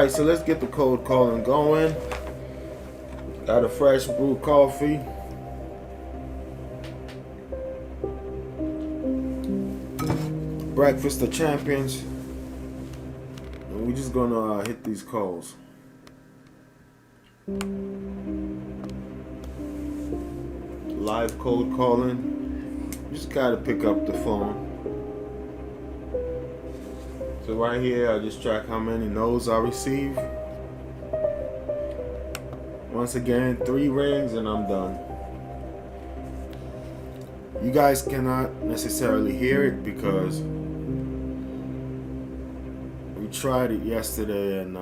Alright, so let's get the cold calling going. Got a fresh brewed coffee. Breakfast of champions. And we're just gonna hit these calls. Live cold calling. You just gotta pick up the phone. So right here, I just track how many no's I receive. Once again, 3 rings and I'm done. You guys cannot necessarily hear it because we tried it yesterday, and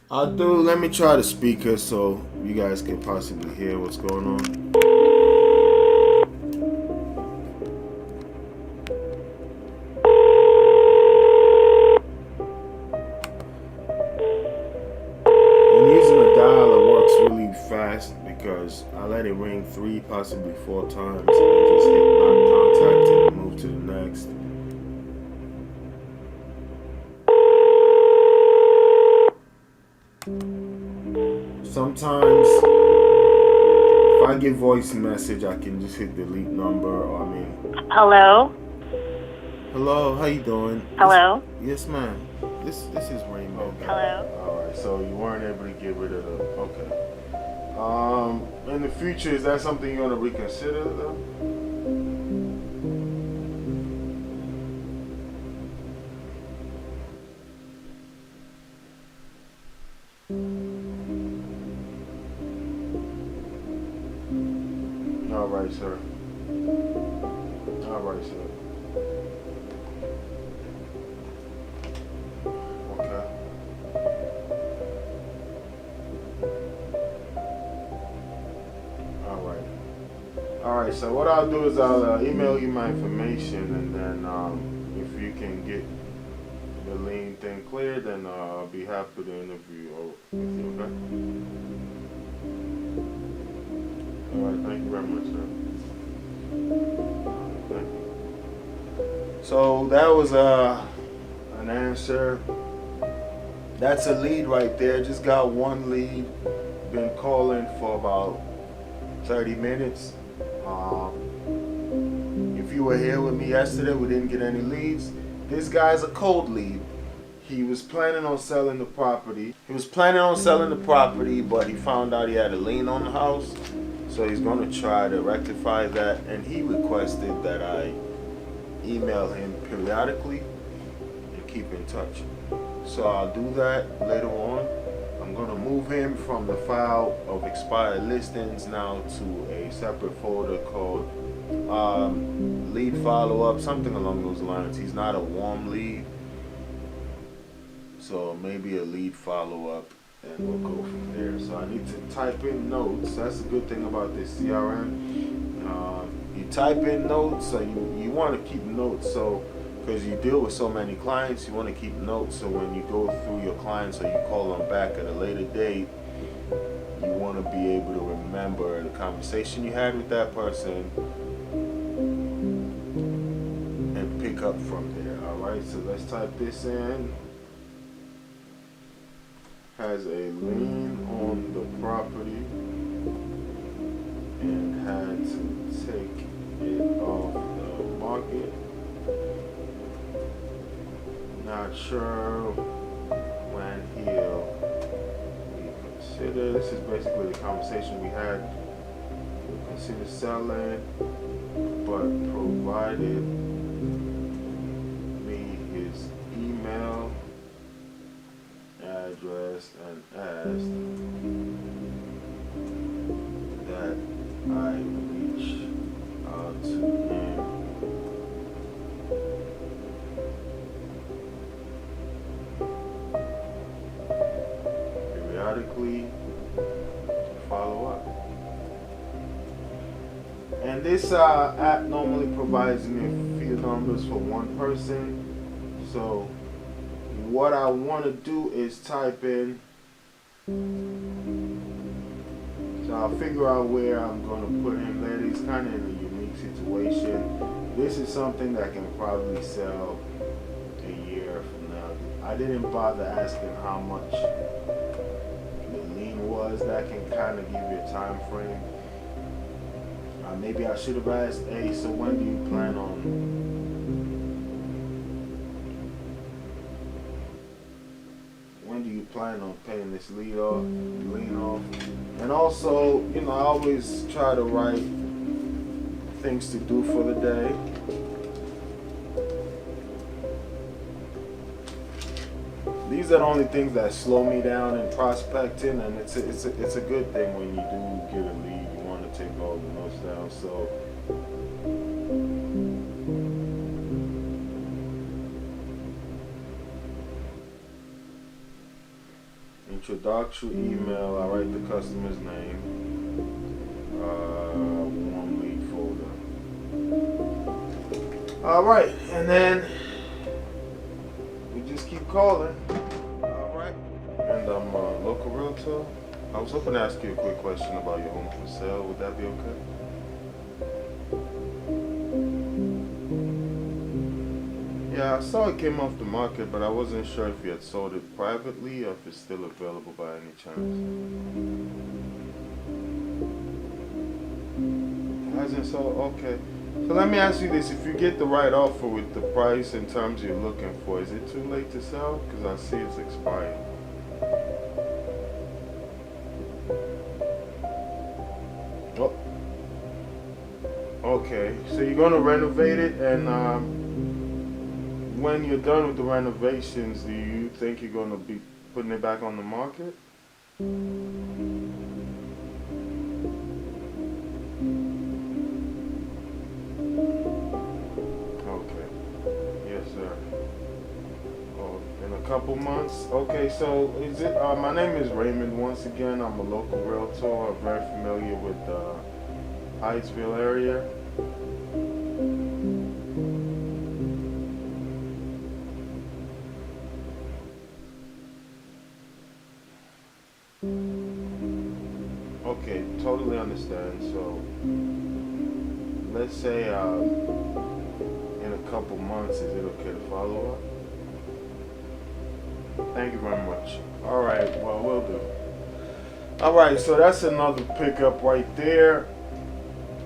let me try the speaker so you guys can possibly hear what's going on. Because I let it ring 3, possibly 4 times, and just hit non-contact and move to the next. Sometimes, if I get voice message, I can just hit delete number, or Hello? Hello, how you doing? Hello? Yes, ma'am. This is Raymond. Hello? Alright, so you weren't able to get rid of the, okay. In the future, is that something you want to reconsider, though? All right, sir. All right, sir. Okay. Alright, so what I'll do is I'll email you my information, and then if you can get the lien thing cleared, then I'll be happy to interview with you, okay? Alright, thank you very much, sir. Thank you. So that was an answer. That's a lead right there. Just got 1 lead. Been calling for about 30 minutes. If you were here with me yesterday, we didn't get any leads. This guy's a cold lead. He was planning on selling the property. But he found out he had a lien on the house. So he's going to try to rectify that. And he requested that I email him periodically and keep in touch. So I'll do that later on. I'm going to move him from the file of expired listings now to a separate folder called lead follow-up, something along those lines. He's not a warm lead, so maybe a lead follow-up, and we'll go from there. So I need to type in notes. That's the good thing about this CRM. You type in notes, so you want to keep notes, so because you deal with so many clients, you want to keep notes, so when you go through your clients or you call them back at a later date, you want to be able to remember the conversation you had with that person and pick up from there. Alright, so let's type this in. Has a lien on the property and had to take it off the market. Not sure when he'll reconsider. This is basically the conversation we had. We'll consider selling, but provided me his email address and asked that I reach out to him periodically to follow up. And this app normally provides me a few numbers for one person. So what I want to do is type in, so I'll figure out where I'm going to put him later. He's kind of in a unique situation. This is something that can probably sell a year from now. I didn't bother asking how much the lien was. That can kind of give you a time frame. Maybe I should have asked, hey, so when do you plan on paying this lien off? And also, I always try to write things to do for the day. These are the only things that slow me down in prospecting, and it's a good thing when you do get a lead. You want to take all the notes down. So introductory email, I write the customer's name, warm lead folder. All right, and then we just keep calling. All right, and I'm a local realtor. I was hoping to ask you a quick question about your home for sale. Would that be okay? Yeah, I saw it came off the market, but I wasn't sure if you had sold it privately or if it's still available by any chance. It hasn't sold? Okay. So let me ask you this. If you get the right offer with the price and terms you're looking for, is it too late to sell? Because I see it's expired. Oh. Okay. So you're going to renovate it, and when you're done with the renovations, do you think you're going to be putting it back on the market? Okay. Yes, sir. Oh, in a couple months? Okay, so is it, my name is Raymond once again. I'm a local realtor. I'm very familiar with the Hyattsville area. Okay, totally understand. So, let's say in a couple months, is it okay to follow up? Thank you very much. All right, well, we'll do. All right, so that's another pickup right there.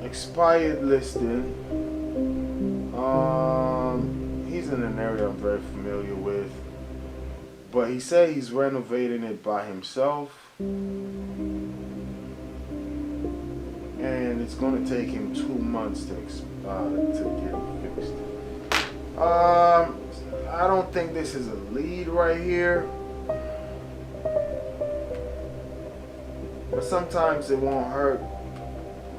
Expired listing. He's in an area I'm very familiar with, but he said he's renovating it by himself. And it's going to take him 2 months to get it fixed. I don't think this is a lead right here, but sometimes it won't hurt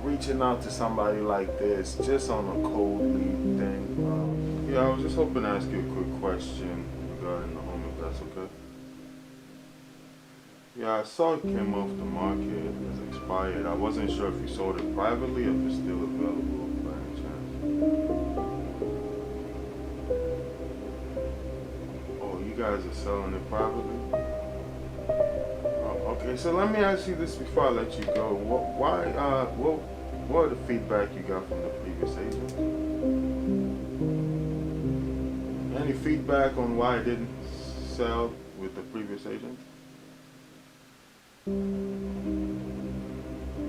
reaching out to somebody like this just on a cold lead thing. Yeah, I was just hoping to ask you a quick question regarding the home, if that's okay. Yeah, I saw it came off the market as expired. I wasn't sure if you sold it privately or if it's still available by any chance. Oh, you guys are selling it privately? Oh, okay, so let me ask you this before I let you go. What are the feedback you got from the previous agent? Any feedback on why it didn't sell with the previous agent?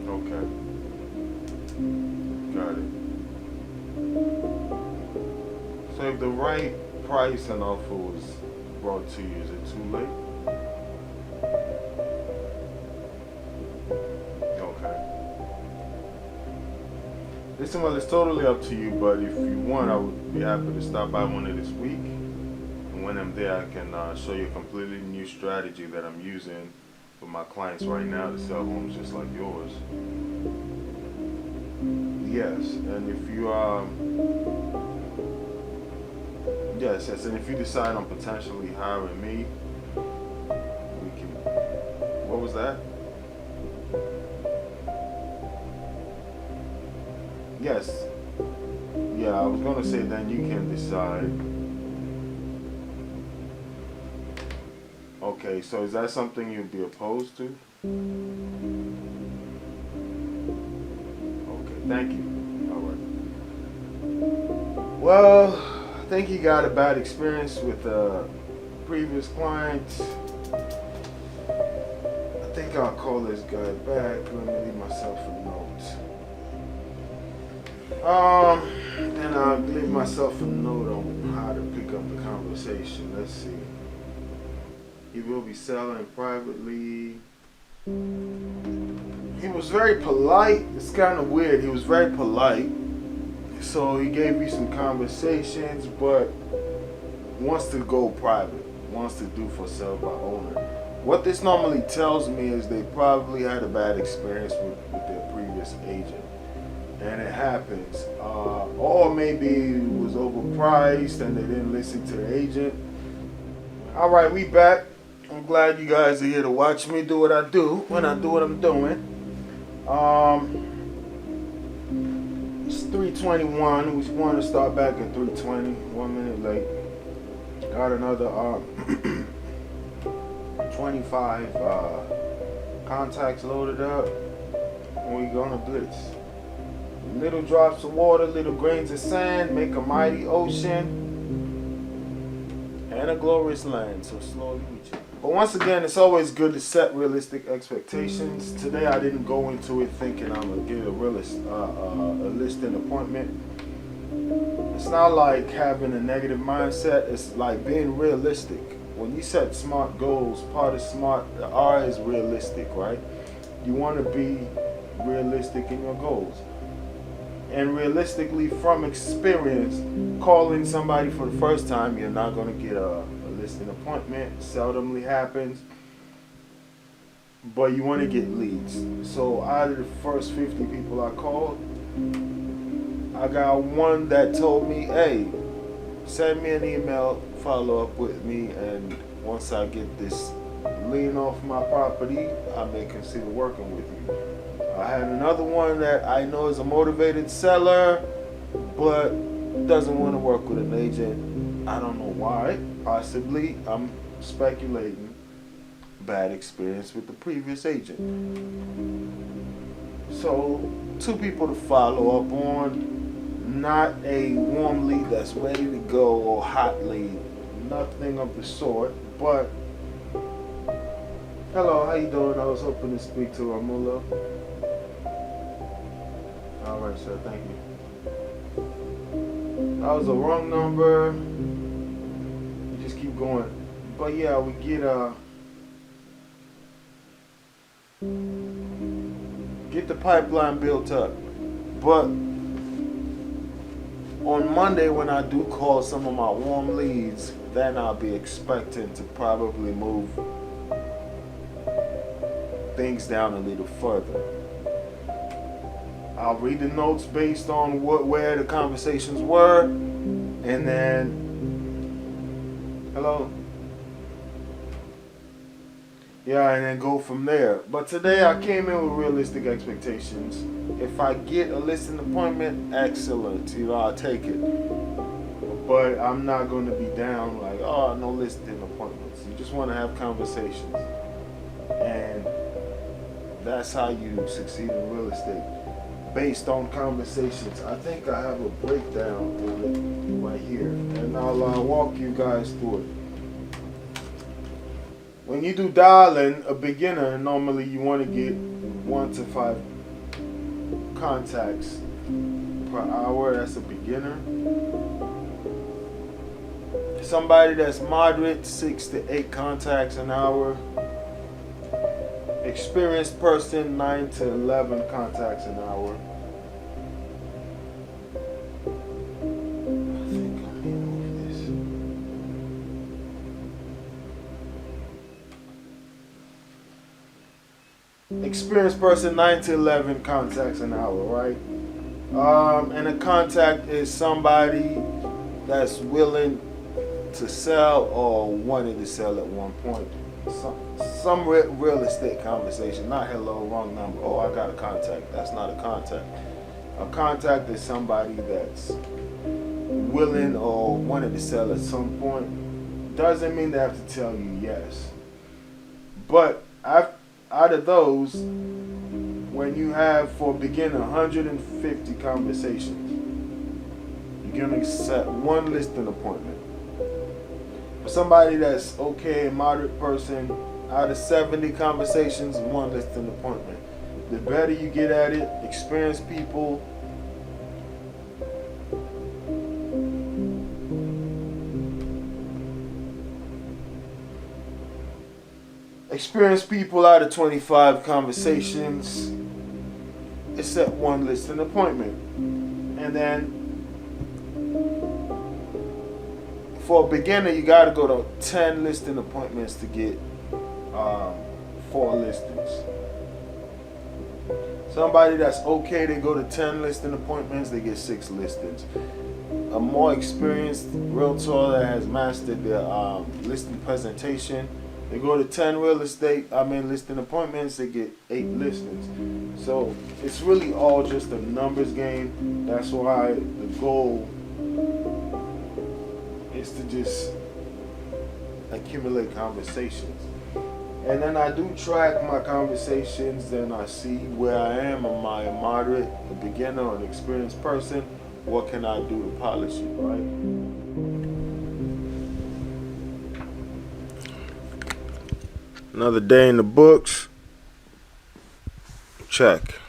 Okay. Got it. So if the right price and offer was brought to you, is it too late? Okay. Listen, well, it's totally up to you, but if you want, I would be happy to stop by one of this week. And when I'm there, I can show you a completely new strategy that I'm using for my clients right now to sell homes just like yours. Yes, and if you yes, and if you decide on potentially hiring me, we can. What was that? Yes. Yeah, I was gonna say then you can decide. Okay, so is that something you'd be opposed to? Okay, thank you. All right. Well, I think he got a bad experience with previous client. I think I'll call this guy back. Let me leave myself a note. And I'll leave myself a note on how to pick up the conversation. Let's see. He will be selling privately. He was very polite. It's kind of weird. He was very polite. So he gave me some conversations, but wants to go private. Wants to do for sale by owner. What this normally tells me is they probably had a bad experience with their previous agent. And it happens. Or maybe it was overpriced and they didn't listen to the agent. Alright, we back. I'm glad you guys are here to watch me do what I do when I do what I'm doing. It's 3:21. We want to start back at 3:20. 1 minute late. Got another 25 contacts loaded up. And we're gonna blitz. Little drops of water, little grains of sand make a mighty ocean and a glorious land. So slowly reach it. But once again, it's always good to set realistic expectations. Today I didn't go into it thinking I'm gonna get a listing appointment. It's not like having a negative mindset. It's like being realistic. When you set smart goals, part of smart, the R is realistic, right? You want to be realistic in your goals. And realistically, from experience, calling somebody for the first time, you're not going to get a listing appointment. Seldomly happens. But you want to get leads. So out of the first 50 people I called, I got one that told me, hey, send me an email, follow up with me, and once I get this lien off my property, I may consider working with you. I had another one that I know is a motivated seller, but doesn't want to work with an agent. I don't know why. Possibly, I'm speculating, bad experience with the previous agent. So, 2 people to follow up on. Not a warm lead that's ready to go or hot lead. Nothing of the sort, but hello, how you doing? I was hoping to speak to Amula. Alright, sir, thank you. That was the wrong number. You just keep going. But yeah, we get the pipeline built up. But on Monday, when I do call some of my warm leads, then I'll be expecting to probably move things down a little further. I'll read the notes based on where the conversations were, and then, hello? Yeah, and then go from there. But today I came in with realistic expectations. If I get a listing appointment, excellent. I'll take it. But I'm not going to be down like, oh, no listing appointments. You just want to have conversations. And that's how you succeed in real estate. Based on conversations. I think I have a breakdown of it right here. And I'll walk you guys through it. When you do dialing, a beginner, normally you want to get 1 to 5 contacts per hour. That's a beginner. Somebody that's moderate, 6 to 8 contacts an hour. Experienced person, 9 to 11 contacts an hour. Experienced person, 9 to 11 contacts an hour, right? And a contact is somebody that's willing to sell or wanted to sell at one point. Some real estate conversation, not hello, wrong number. Oh, I got a contact. That's not a contact. A contact is somebody that's willing or wanted to sell at some point. Doesn't mean they have to tell you yes. But out of those, when you have, for a beginner, 150 conversations, you're going to set 1 listing appointment. For somebody that's okay, a moderate person, out of 70 conversations, 1 listing appointment. The better you get at it, experienced people. Experienced people out of 25 conversations, it's at 1 listing appointment. And then for a beginner, you got to go to 10 listing appointments to get 4 listings. Somebody that's okay, they go to 10 listing appointments, they get 6 listings. A more experienced realtor that has mastered their listing presentation, they go to 10 listing appointments, they get 8 listings. So it's really all just a numbers game. That's why the goal is to just accumulate conversations. And then I do track my conversations, then I see where I am. Am I a moderate, a beginner, or an experienced person? What can I do to polish it, right? Another day in the books. Check.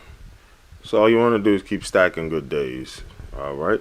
So all you want to do is keep stacking good days. All right.